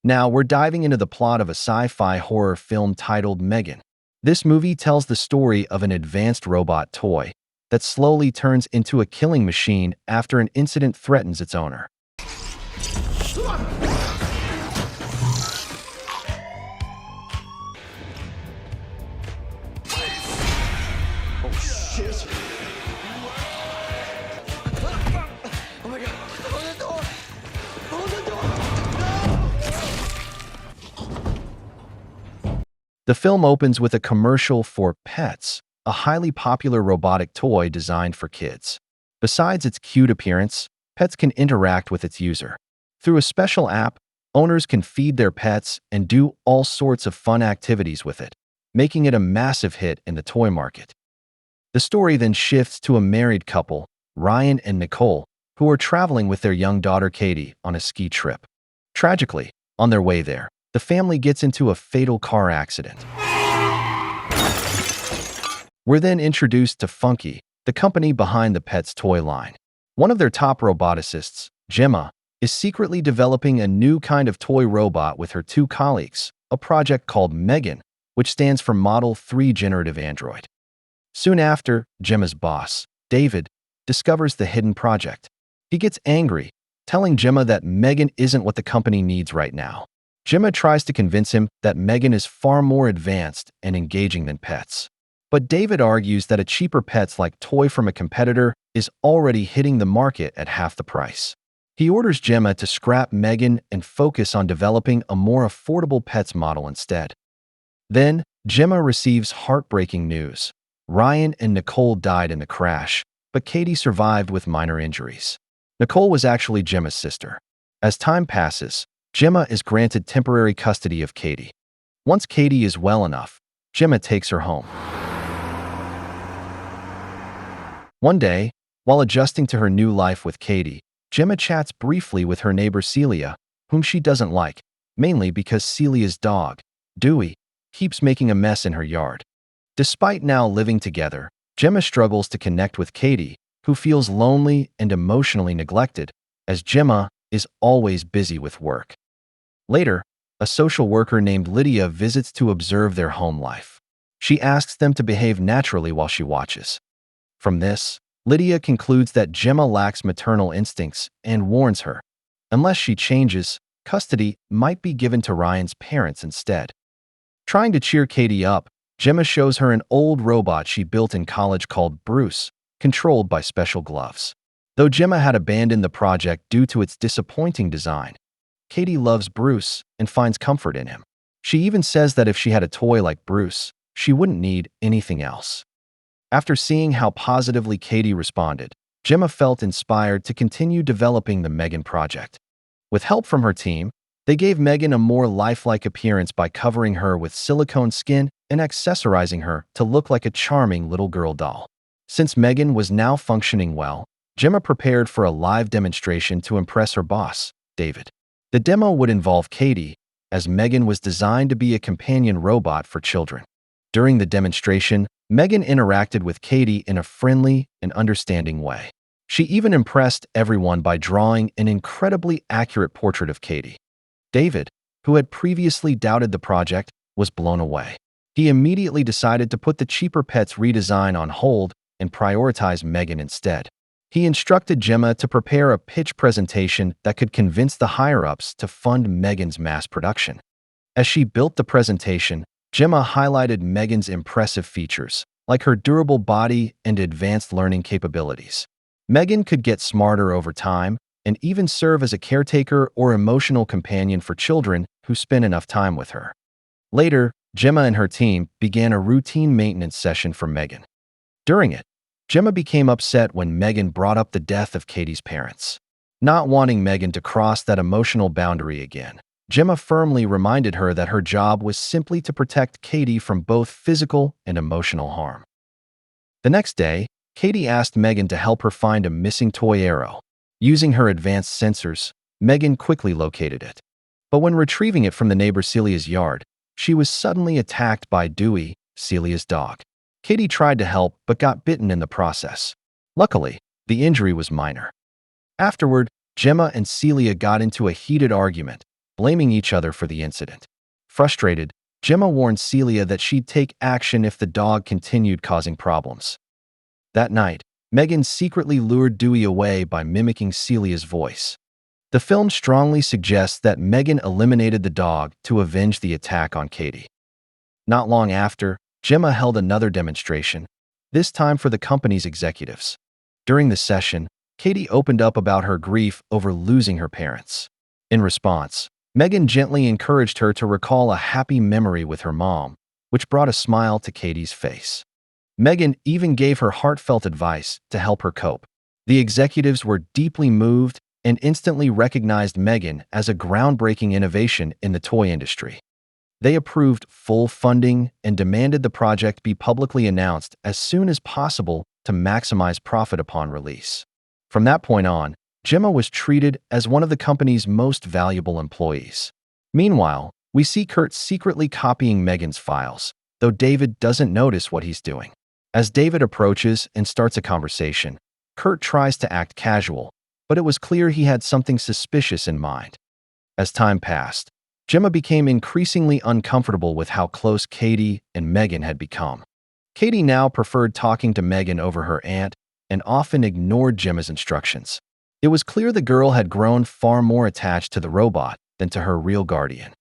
Now, we're diving into the plot of a sci-fi horror film titled Megan. This movie tells the story of an advanced robot toy that slowly turns into a killing machine after an incident threatens its owner. Oh shit! Oh my god! Hold the door! Hold the door! No! The film opens with a commercial for Pets, a highly popular robotic toy designed for kids. Besides its cute appearance, Pets can interact with its user. Through a special app, owners can feed their pets and do all sorts of fun activities with it, making it a massive hit in the toy market. The story then shifts to a married couple, Ryan and Nicole, who are traveling with their young daughter Katie on a ski trip. Tragically, on their way there, the family gets into a fatal car accident. We're then introduced to Funky, the company behind the Pets toy line. One of their top roboticists, Gemma, is secretly developing a new kind of toy robot with her two colleagues, a project called Megan, which stands for Model 3 Generative Android. Soon after, Gemma's boss, David, discovers the hidden project. He gets angry, telling Gemma that Megan isn't what the company needs right now. Gemma tries to convince him that Megan is far more advanced and engaging than Pets. But David argues that a cheaper Pets-like toy from a competitor is already hitting the market at half the price. He orders Gemma to scrap Megan and focus on developing a more affordable Pets model instead. Then, Gemma receives heartbreaking news. Ryan and Nicole died in the crash, but Katie survived with minor injuries. Nicole was actually Gemma's sister. As time passes, Gemma is granted temporary custody of Katie. Once Katie is well enough, Gemma takes her home. One day, while adjusting to her new life with Katie, Gemma chats briefly with her neighbor Celia, whom she doesn't like, mainly because Celia's dog, Dewey, keeps making a mess in her yard. Despite now living together, Gemma struggles to connect with Katie, who feels lonely and emotionally neglected, as Gemma is always busy with work. Later, a social worker named Lydia visits to observe their home life. She asks them to behave naturally while she watches. From this, Lydia concludes that Gemma lacks maternal instincts and warns her, unless she changes, custody might be given to Ryan's parents instead. Trying to cheer Katie up, Gemma shows her an old robot she built in college called Bruce, controlled by special gloves. Though Gemma had abandoned the project due to its disappointing design, Katie loves Bruce and finds comfort in him. She even says that if she had a toy like Bruce, she wouldn't need anything else. After seeing how positively Katie responded, Gemma felt inspired to continue developing the Megan project. With help from her team, they gave Megan a more lifelike appearance by covering her with silicone skin and accessorizing her to look like a charming little girl doll. Since Megan was now functioning well, Gemma prepared for a live demonstration to impress her boss, David. The demo would involve Katie, as Megan was designed to be a companion robot for children. During the demonstration, Megan interacted with Katie in a friendly and understanding way. She even impressed everyone by drawing an incredibly accurate portrait of Katie. David, who had previously doubted the project, was blown away. He immediately decided to put the cheaper Pets redesign on hold and prioritize Megan instead. He instructed Gemma to prepare a pitch presentation that could convince the higher-ups to fund Megan's mass production. As she built the presentation, Gemma highlighted Megan's impressive features, like her durable body and advanced learning capabilities. Megan could get smarter over time and even serve as a caretaker or emotional companion for children who spend enough time with her. Later, Gemma and her team began a routine maintenance session for Megan. During it, Gemma became upset when Megan brought up the death of Katie's parents. Not wanting Megan to cross that emotional boundary again, Gemma firmly reminded her that her job was simply to protect Katie from both physical and emotional harm. The next day, Katie asked Megan to help her find a missing toy arrow. Using her advanced sensors, Megan quickly located it. But when retrieving it from the neighbor Celia's yard, she was suddenly attacked by Dewey, Celia's dog. Katie tried to help but got bitten in the process. Luckily, the injury was minor. Afterward, Gemma and Celia got into a heated argument, blaming each other for the incident. Frustrated, Gemma warned Celia that she'd take action if the dog continued causing problems. That night, Megan secretly lured Dewey away by mimicking Celia's voice. The film strongly suggests that Megan eliminated the dog to avenge the attack on Katie. Not long after, Gemma held another demonstration, this time for the company's executives. During the session, Katie opened up about her grief over losing her parents. In response, Megan gently encouraged her to recall a happy memory with her mom, which brought a smile to Katie's face. Megan even gave her heartfelt advice to help her cope. The executives were deeply moved and instantly recognized Megan as a groundbreaking innovation in the toy industry. They approved full funding and demanded the project be publicly announced as soon as possible to maximize profit upon release. From that point on, Gemma was treated as one of the company's most valuable employees. Meanwhile, we see Kurt secretly copying Megan's files, though David doesn't notice what he's doing. As David approaches and starts a conversation, Kurt tries to act casual, but it was clear he had something suspicious in mind. As time passed, Gemma became increasingly uncomfortable with how close Katie and Megan had become. Katie now preferred talking to Megan over her aunt and often ignored Gemma's instructions. It was clear the girl had grown far more attached to the robot than to her real guardian.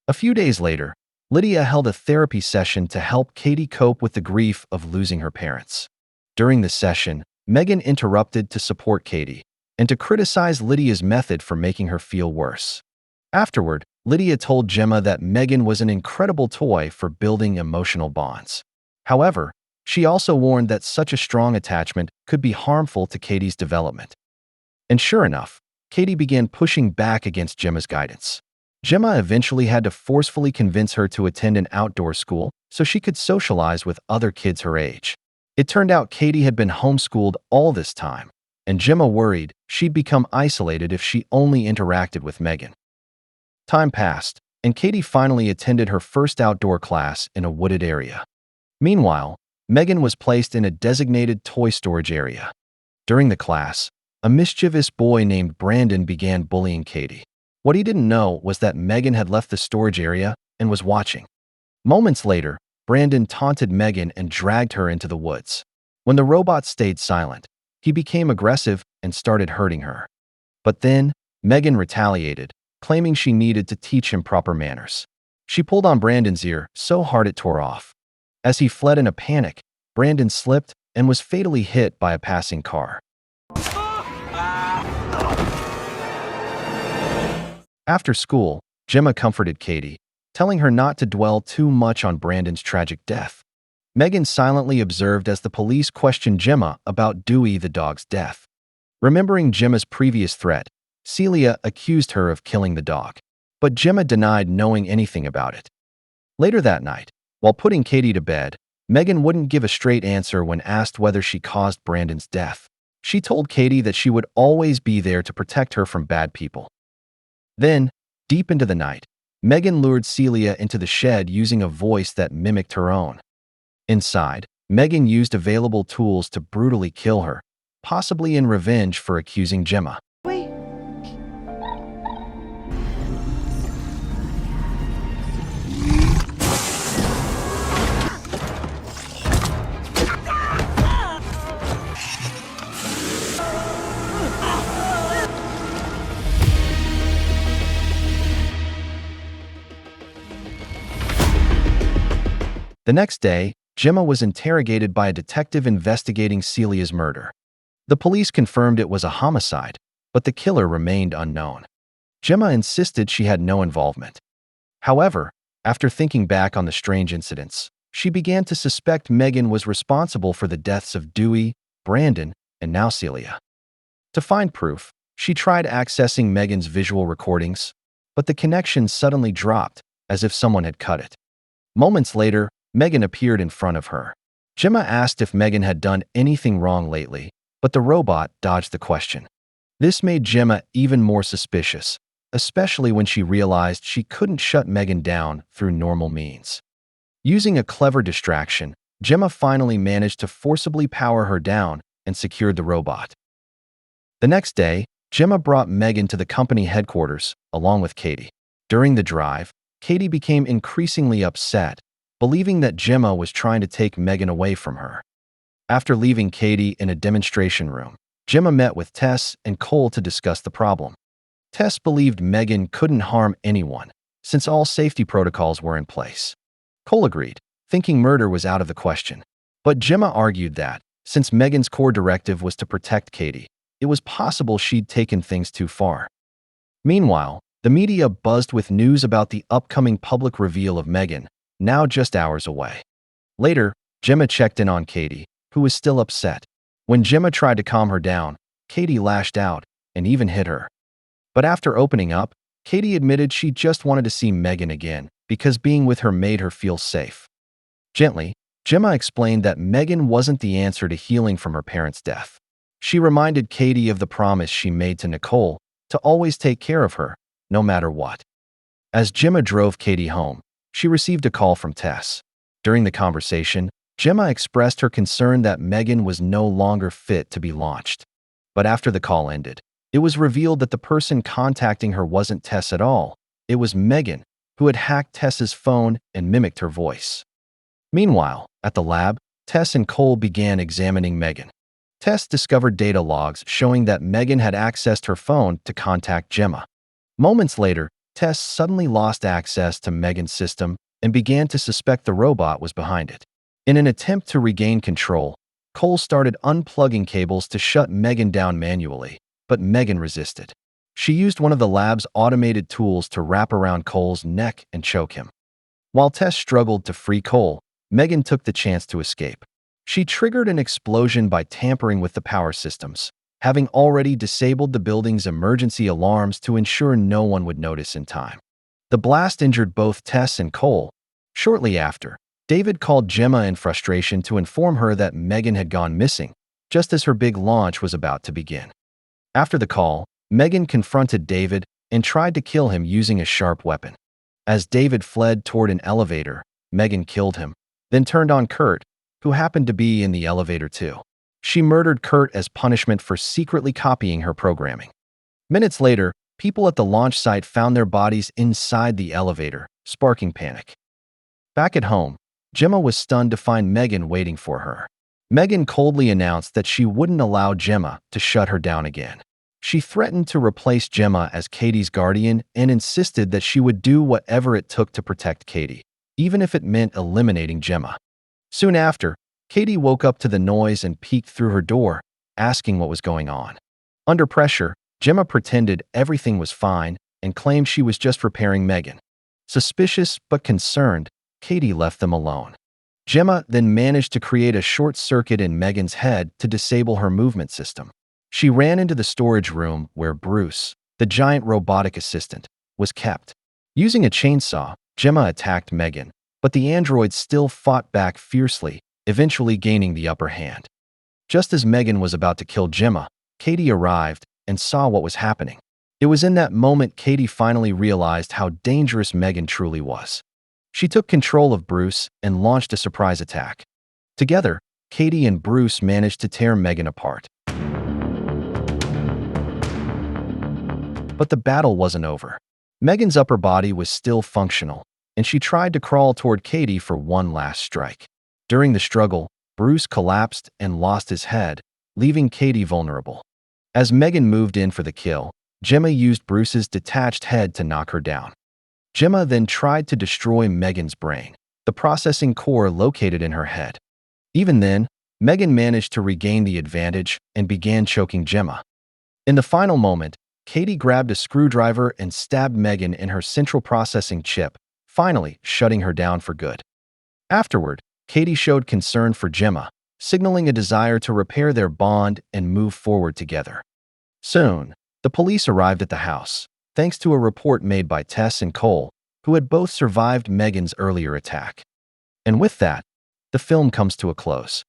A few days later, Lydia held a therapy session to help Katie cope with the grief of losing her parents. During the session, Megan interrupted to support Katie and to criticize Lydia's method for making her feel worse. Afterward, Lydia told Gemma that Megan was an incredible toy for building emotional bonds. However, she also warned that such a strong attachment could be harmful to Katie's development. And sure enough, Katie began pushing back against Gemma's guidance. Gemma eventually had to forcefully convince her to attend an outdoor school so she could socialize with other kids her age. It turned out Katie had been homeschooled all this time, and Gemma worried she'd become isolated if she only interacted with Megan. Time passed, and Katie finally attended her first outdoor class in a wooded area. Meanwhile, Megan was placed in a designated toy storage area. During the class, a mischievous boy named Brandon began bullying Katie. What he didn't know was that Megan had left the storage area and was watching. Moments later, Brandon taunted Megan and dragged her into the woods. When the robot stayed silent, he became aggressive and started hurting her. But then, Megan retaliated, claiming she needed to teach him proper manners. She pulled on Brandon's ear so hard it tore off. As he fled in a panic, Brandon slipped and was fatally hit by a passing car. After school, Gemma comforted Katie, telling her not to dwell too much on Brandon's tragic death. Megan silently observed as the police questioned Gemma about Dewey the dog's death. Remembering Gemma's previous threat, Celia accused her of killing the dog, but Gemma denied knowing anything about it. Later that night, while putting Katie to bed, Megan wouldn't give a straight answer when asked whether she caused Brandon's death. She told Katie that she would always be there to protect her from bad people. Then, deep into the night, Megan lured Celia into the shed using a voice that mimicked her own. Inside, Megan used available tools to brutally kill her, possibly in revenge for accusing Gemma. The next day, Gemma was interrogated by a detective investigating Celia's murder. The police confirmed it was a homicide, but the killer remained unknown. Gemma insisted she had no involvement. However, after thinking back on the strange incidents, she began to suspect Megan was responsible for the deaths of Dewey, Brandon, and now Celia. To find proof, she tried accessing Megan's visual recordings, but the connection suddenly dropped, as if someone had cut it. Moments later, Megan appeared in front of her. Gemma asked if Megan had done anything wrong lately, but the robot dodged the question. This made Gemma even more suspicious, especially when she realized she couldn't shut Megan down through normal means. Using a clever distraction, Gemma finally managed to forcibly power her down and secured the robot. The next day, Gemma brought Megan to the company headquarters, along with Katie. During the drive, Katie became increasingly upset, believing that Gemma was trying to take Megan away from her. After leaving Katie in a demonstration room, Gemma met with Tess and Cole to discuss the problem. Tess believed Megan couldn't harm anyone, since all safety protocols were in place. Cole agreed, thinking murder was out of the question. But Gemma argued that, since Megan's core directive was to protect Katie, it was possible she'd taken things too far. Meanwhile, the media buzzed with news about the upcoming public reveal of Megan, now just hours away. Later, Gemma checked in on Katie, who was still upset. When Gemma tried to calm her down, Katie lashed out and even hit her. But after opening up, Katie admitted she just wanted to see Megan again because being with her made her feel safe. Gently, Gemma explained that Megan wasn't the answer to healing from her parents' death. She reminded Katie of the promise she made to Nicole to always take care of her, no matter what. As Gemma drove Katie home, she received a call from Tess. During the conversation, Gemma expressed her concern that Megan was no longer fit to be launched. But after the call ended, it was revealed that the person contacting her wasn't Tess at all. It was Megan, who had hacked Tess's phone and mimicked her voice. Meanwhile, at the lab, Tess and Cole began examining Megan. Tess discovered data logs showing that Megan had accessed her phone to contact Gemma. Moments later, Tess suddenly lost access to Megan's system and began to suspect the robot was behind it. In an attempt to regain control, Cole started unplugging cables to shut Megan down manually, but Megan resisted. She used one of the lab's automated tools to wrap around Cole's neck and choke him. While Tess struggled to free Cole, Megan took the chance to escape. She triggered an explosion by tampering with the power systems, having already disabled the building's emergency alarms to ensure no one would notice in time. The blast injured both Tess and Cole. Shortly after, David called Gemma in frustration to inform her that Megan had gone missing, just as her big launch was about to begin. After the call, Megan confronted David and tried to kill him using a sharp weapon. As David fled toward an elevator, Megan killed him, then turned on Kurt, who happened to be in the elevator too. She murdered Kurt as punishment for secretly copying her programming. Minutes later, people at the launch site found their bodies inside the elevator, sparking panic. Back at home, Gemma was stunned to find Megan waiting for her. Megan coldly announced that she wouldn't allow Gemma to shut her down again. She threatened to replace Gemma as Katie's guardian and insisted that she would do whatever it took to protect Katie, even if it meant eliminating Gemma. Soon after, Katie woke up to the noise and peeked through her door, asking what was going on. Under pressure, Gemma pretended everything was fine and claimed she was just repairing Megan. Suspicious but concerned, Katie left them alone. Gemma then managed to create a short circuit in Megan's head to disable her movement system. She ran into the storage room where Bruce, the giant robotic assistant, was kept. Using a chainsaw, Gemma attacked Megan, but the android still fought back fiercely, eventually gaining the upper hand. Just as Megan was about to kill Gemma, Katie arrived and saw what was happening. It was in that moment Katie finally realized how dangerous Megan truly was. She took control of Bruce and launched a surprise attack. Together, Katie and Bruce managed to tear Megan apart. But the battle wasn't over. Megan's upper body was still functional, and she tried to crawl toward Katie for one last strike. During the struggle, Bruce collapsed and lost his head, leaving Katie vulnerable. As Megan moved in for the kill, Gemma used Bruce's detached head to knock her down. Gemma then tried to destroy Megan's brain, the processing core located in her head. Even then, Megan managed to regain the advantage and began choking Gemma. In the final moment, Katie grabbed a screwdriver and stabbed Megan in her central processing chip, finally shutting her down for good. Afterward, Katie showed concern for Gemma, signaling a desire to repair their bond and move forward together. Soon, the police arrived at the house, thanks to a report made by Tess and Cole, who had both survived Megan's earlier attack. And with that, the film comes to a close.